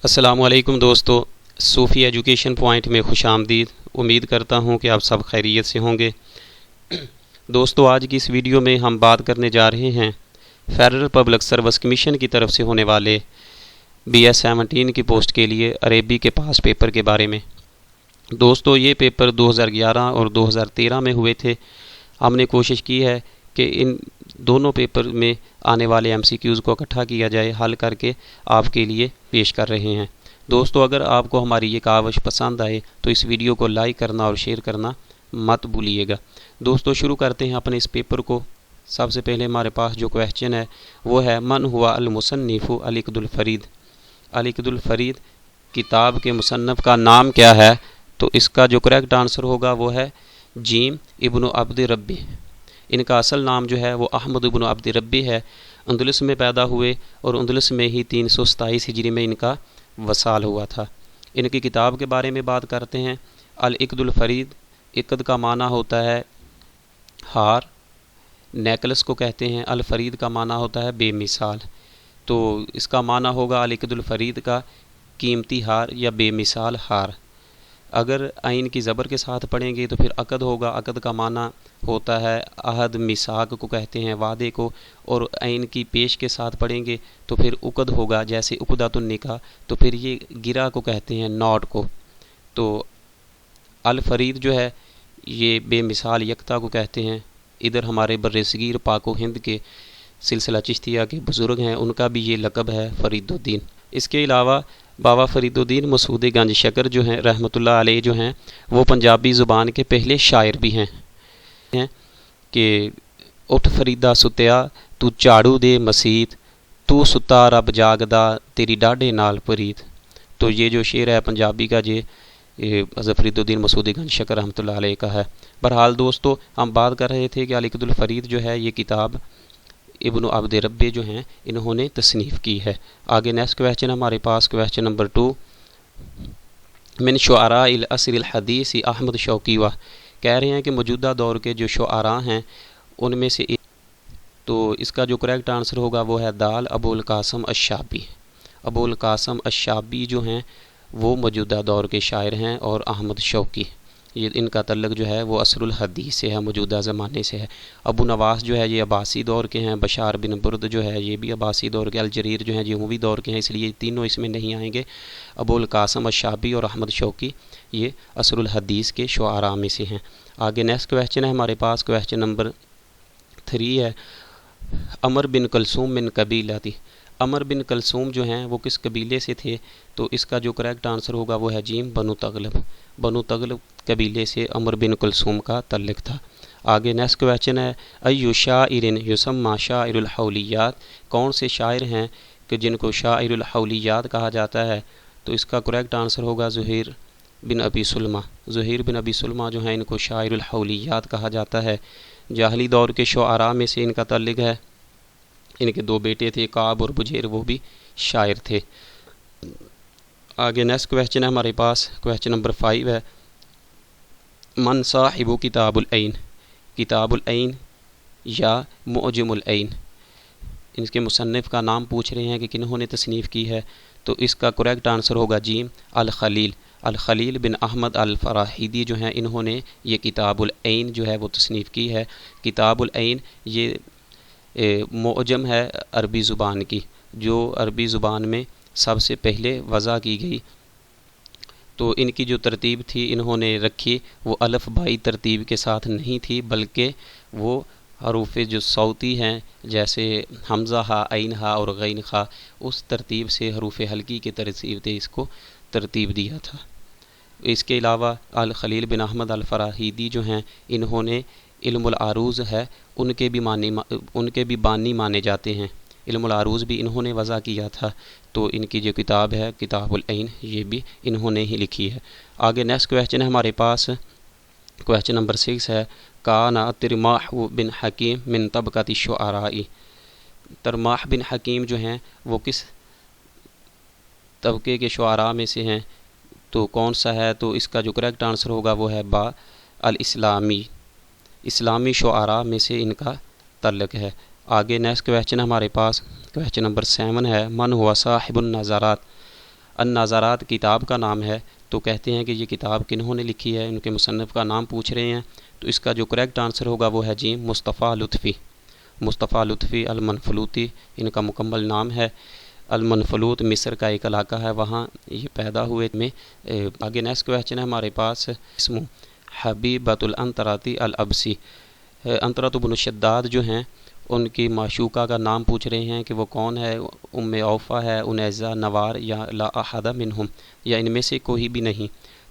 السلام علیکم دوستو، صوفی ایجوکیشن پوائنٹ میں خوش آمدید۔ امید کرتا ہوں کہ آپ سب خیریت سے ہوں گے۔ دوستو، آج کی اس ویڈیو میں ہم بات کرنے جا رہے ہیں فیڈرل پبلک سروس کمیشن کی طرف سے ہونے والے BS-17 کی پوسٹ کے لیے عربی کے پاس پیپر کے بارے میں۔ دوستو، یہ پیپر 2011 اور 2013 میں ہوئے تھے۔ ہم نے کوشش کی ہے کہ ان دونوں پیپر میں آنے والے MCQs کو اکٹھا کیا جائے، حل کر کے آپ کے لیے پیش کر رہے ہیں۔ دوستو، اگر آپ کو ہماری یہ کاوش پسند آئے تو اس ویڈیو کو لائک کرنا اور شیئر کرنا مت بھولیے گا۔ دوستو، شروع کرتے ہیں اپنے اس پیپر کو۔ سب سے پہلے ہمارے پاس جو کویشچن ہے وہ ہے من ہوا المصنف العقد الفرید۔ العقد الفرید کتاب کے مصنف کا نام کیا ہے؟ تو اس کا جو کریکٹ آنسر ہوگا وہ ہے جیم ابن عبد ربی۔ ان کا اصل نام جو ہے وہ احمد ابن عبد ربی ہے۔ اندلس میں پیدا ہوئے اور اندلس میں ہی 327 ہجری میں ان کا وصال ہوا تھا۔ ان کی کتاب کے بارے میں بات کرتے ہیں۔ العقد الفرید، عقد کا معنی ہوتا ہے ہار، نیکلس کو کہتے ہیں۔ الفرید کا معنی ہوتا ہے بے مثال، تو اس کا معنی ہوگا العقد الفرید کا قیمتی ہار یا بے مثال ہار۔ اگر عین کی زبر کے ساتھ پڑھیں گے تو پھر عقد ہوگا۔ عقد کا معنی ہوتا ہے عہد، میثاق کو کہتے ہیں وعدے کو، اور عین کی پیش کے ساتھ پڑھیں گے تو پھر عقد ہوگا، جیسے عقدۃ النکاح، تو پھر یہ گرہ کو کہتے ہیں، ناٹ کو۔ تو الفرید جو ہے یہ بے مثال یکتا کو کہتے ہیں۔ ادھر ہمارے برصغیر پاک و ہند کے سلسلہ چشتیہ کے بزرگ ہیں، ان کا بھی یہ لقب ہے فرید الدین۔ اس کے علاوہ بابا فرید الدین مسعود گنج شکر جو ہیں رحمۃ اللہ علیہ جو ہیں، وہ پنجابی زبان کے پہلے شاعر بھی ہیں کہ اٹھ فریدا ستیا تو جھاڑو دے مسیت، تو ستا رب جاگدا تیری ڈاڈے نال پریت۔ تو یہ جو شعر ہے پنجابی کا، یہ حضرت فرید الدین مسعود گنج شکر رحمۃ اللہ علیہ کا ہے۔ بہرحال دوستو، ہم بات کر رہے تھے کہ العقد الفرید جو ہے یہ کتاب ابن عبد ربی جو ہیں انہوں نے تصنیف کی ہے۔ آگے نیکسٹ کویشچن ہمارے پاس کویشچن نمبر 2، من شعراء العصر الحدیث احمد شوقی و، کہہ رہے ہیں کہ موجودہ دور کے جو شعراء ہیں ان میں سے تو اس کا جو کریکٹ آنسر ہوگا وہ ہے دال، ابو القاسم الشابی۔ ابو القاسم الشابی جو ہیں وہ موجودہ دور کے شاعر ہیں، اور احمد شوقی یہ ان کا تعلق جو ہے وہ عصر الحدیث سے ہے، موجودہ زمانے سے ہے۔ ابو نواس جو ہے یہ عباسی دور کے ہیں۔ بشار بن برد جو ہے یہ بھی عباسی دور کے۔ الجریر جو ہیں یہ اموی دور کے ہیں، اس لیے تینوں اس میں نہیں آئیں گے۔ ابو القاسم الشابی اور احمد شوقی یہ عصر الحدیث کے شعراء میں سے ہیں۔ آگے نیکسٹ کویشچن ہے ہمارے پاس کویشچن نمبر 3 ہے، عمر بن کلثوم من قبیلتی۔ عمر بن کلثوم جو ہیں وہ کس قبیلے سے تھے؟ تو اس کا جو کریکٹ آنسر ہوگا وہ ہے جیم، بنو تغلب۔ بنو تغلب قبیلے سے عمر بن کلثوم کا تعلق تھا۔ آگے نیکسٹ کویشچن ہے، ایو شاعر یسمى شاعر الحولیات، کون سے شاعر ہیں کہ جن کو شاعر الحولیات کہا جاتا ہے؟ تو اس کا کریکٹ آنسر ہوگا زہیر بن ابی سلمہ۔ زہیر بن ابی سلمہ جو ہیں ان کو شاعر الحولیات کہا جاتا ہے۔ جاہلی دور کے شعراء میں سے ان کا تعلق ہے۔ ان کے 2 بیٹے تھے، کعب اور بجیر، وہ بھی شاعر تھے۔ آگے نیکسٹ کویشچن ہے ہمارے پاس کویشچن نمبر 5 ہے، من صاحب کتاب العین۔ کتاب العین یا معجم العین، ان کے مصنف کا نام پوچھ رہے ہیں کہ کنہوں نے تصنیف کی ہے؟ تو اس کا کریکٹ آنسر ہوگا جیم، الخلیل۔ الخلیل بن احمد الفراہیدی جو ہیں انہوں نے یہ کتاب العین جو ہے وہ تصنیف کی ہے۔ کتاب العین یہ معجم ہے عربی زبان کی، جو عربی زبان میں سب سے پہلے وضع کی گئی۔ تو ان کی جو ترتیب تھی انہوں نے رکھی وہ الف بائی ترتیب کے ساتھ نہیں تھی، بلکہ وہ حروف جو صوتی ہیں جیسے حمزہ ہا، عین ہا اور غین خا، اس ترتیب سے حروف حلقی کے ترتیب سے اس کو ترتیب دیا تھا۔ اس کے علاوہ الخلیل بن احمد الفراہیدی جو ہیں انہوں نے علم العروض ہے ان کے بھی بانی مانے جاتے ہیں۔ علم العروض بھی انہوں نے وضع کیا تھا، تو ان کی جو کتاب ہے کتاب العین یہ بھی انہوں نے ہی لکھی ہے۔ آگے نیکسٹ کویشچن ہے ہمارے پاس کویشچن نمبر 6 ہے، کان ترماح بن حکیم من طبقۃ الشعراء۔ ترماح بن حکیم جو ہیں وہ کس طبقے کے شعراء میں سے ہیں؟ تو کون سا ہے؟ تو اس کا جو کریکٹ آنسر ہوگا وہ ہے با، الاسلامی۔ اسلامی شعراء میں سے ان کا تعلق ہے۔ آگے نیکسٹ کویشچن ہمارے پاس کویشچن نمبر 7 ہے، من ہوا صاحب النظرات۔ النظرات کتاب کا نام ہے، تو کہتے ہیں کہ یہ کتاب کنہوں نے لکھی ہے، ان کے مصنف کا نام پوچھ رہے ہیں، تو اس کا جو کریکٹ آنسر ہوگا وہ ہے جی مصطفیٰ لطفی۔ مصطفیٰ لطفی المنفلوطی ان کا مکمل نام ہے۔ المنفلوط مصر کا ایک علاقہ ہے، وہاں یہ پیدا ہوئے میں۔ آگے نیکسٹ کویسچن ہے ہمارے پاس، اسمو حبیبۃ الانطراتی الابسی۔ انطرۃ بن شداد جو ہیں ان کی معشوقہ کا نام پوچھ رہے ہیں کہ وہ کون ہے، ام اوفا ہے، انیزہ، نوار یا لا احد منہم، یا ان میں سے کوئی بھی نہیں۔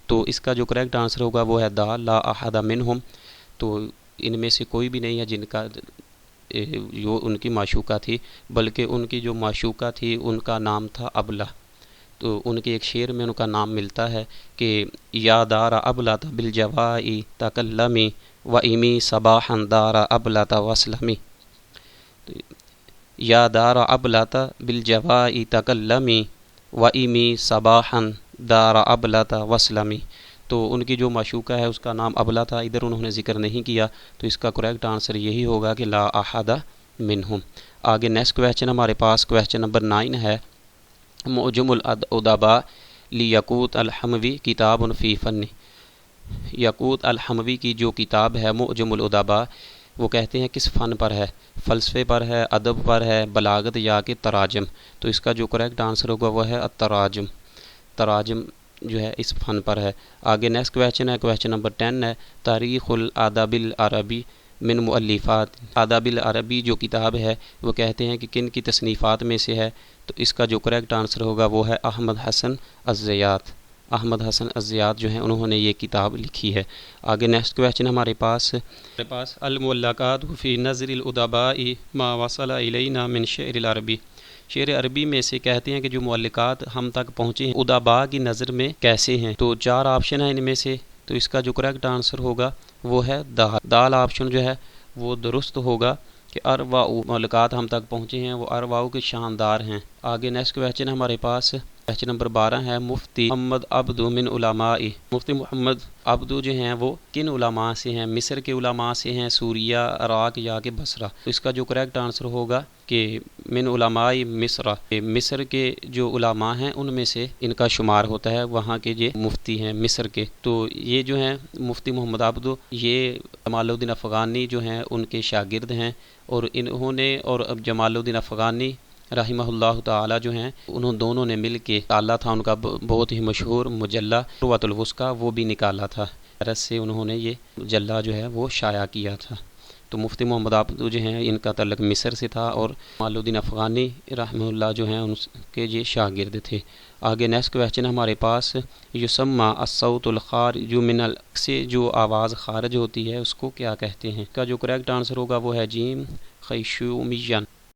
تو اس کا جو کریکٹ آنسر ہوگا وہ ہے دا لا احد منہم، تو ان میں سے کوئی بھی نہیں ہے جن کا جو ان کی معشوقہ تھی، بلکہ ان کی جو معشوقہ تھی ان کا نام تھا ابلہ۔ تو ان کے ایک شعر میں ان کا نام ملتا ہے کہ یا دار ابلۃ بالجوائی تکلمی و امی صباحا دار ابلۃ وسلمی۔ یا دار ابلۃ بالجوائی تکلمی و امی صباحا دار ابلۃ وسلمی۔ تو ان کی جو معشوقہ ہے اس کا نام ابلا تھا، ادھر انہوں نے ذکر نہیں کیا، تو اس کا کریکٹ آنسر یہی ہوگا کہ لا احد منہم۔ آگے نیکسٹ کویسچن ہمارے پاس کویسچن نمبر 9 ہے، معجم الادباء لیاقوت الحموی کتاب فی فن۔ یاقوت الحموی کی جو کتاب ہے معجم الادباء، وہ کہتے ہیں کس فن پر ہے، فلسفے پر ہے، ادب پر ہے، بلاغت یا کہ تراجم۔ تو اس کا جو کریکٹ آنسر ہوگا وہ ہے التراجم۔ تراجم جو ہے اس فن پر ہے۔ آگے نیکسٹ کویسچن ہے، کویسچن نمبر 10 ہے، تاریخ الادب العربی من مؤلفات۔ آداب العربی جو کتاب ہے وہ کہتے ہیں کہ کن کی تصنیفات میں سے ہے، تو اس کا جو کریکٹ آنسر ہوگا وہ ہے احمد حسن الزیات۔ احمد حسن الزیات جو ہیں انہوں نے یہ کتاب لکھی ہے۔ آگے نیکسٹ کویسچن ہمارے پاس المعلقات فی نظر الادباء ما وصل الینا من شعر العربی۔ شعر عربی میں سے کہتے ہیں کہ جو معلقات ہم تک پہنچے ہیں ادباء کی نظر میں کیسے ہیں، تو 4 آپشن ہیں ان میں سے، تو اس کا جو کریکٹ آنسر ہوگا وہ ہے دال۔ دال آپشن جو ہے وہ درست ہوگا کہ ارواء معلقات ہم تک پہنچے ہیں وہ ارواء کے شاندار ہیں۔ آگے نیکسٹ کویسچن ہمارے پاس کویسچن نمبر 12 ہے، مفتی محمد عبدو من علماء۔ مفتی محمد عبدو جو ہیں وہ کن علماء سے ہیں، مصر کے علماء سے ہیں، سوریہ، عراق یا کہ بصرہ۔ تو اس کا جو کریکٹ آنسر ہوگا کہ من علماء مصر، مصر کے جو علماء ہیں ان میں سے ان کا شمار ہوتا ہے، وہاں کے یہ مفتی ہیں مصر کے۔ تو یہ جو ہیں مفتی محمد عبدو، یہ جمال الدین افغانی جو ہیں ان کے شاگرد ہیں، اور انہوں نے اور جمال الدین افغانی رحمہ اللہ تعالی جو ہیں انہوں دونوں نے مل کے نکالا تھا ان کا بہت ہی مشہور مجلہ عروۃ الوثقیٰ، وہ بھی نکالا تھا، رس سے انہوں نے یہ مجلہ جو ہے وہ شائع کیا تھا۔ تو مفتی محمد عبدو جو ہیں ان کا تعلق مصر سے تھا، اور جمال الدین افغانی رحمہ اللہ جو ہیں ان کے یہ شاگرد تھے۔ آگے نیکسٹ کویسچن ہمارے پاس، یسمى الصوت الخارج من سے جو آواز خارج ہوتی ہے اس کو کیا کہتے ہیں، کا جو کریکٹ آنسر ہوگا وہ ہے جیم خیشومیًا۔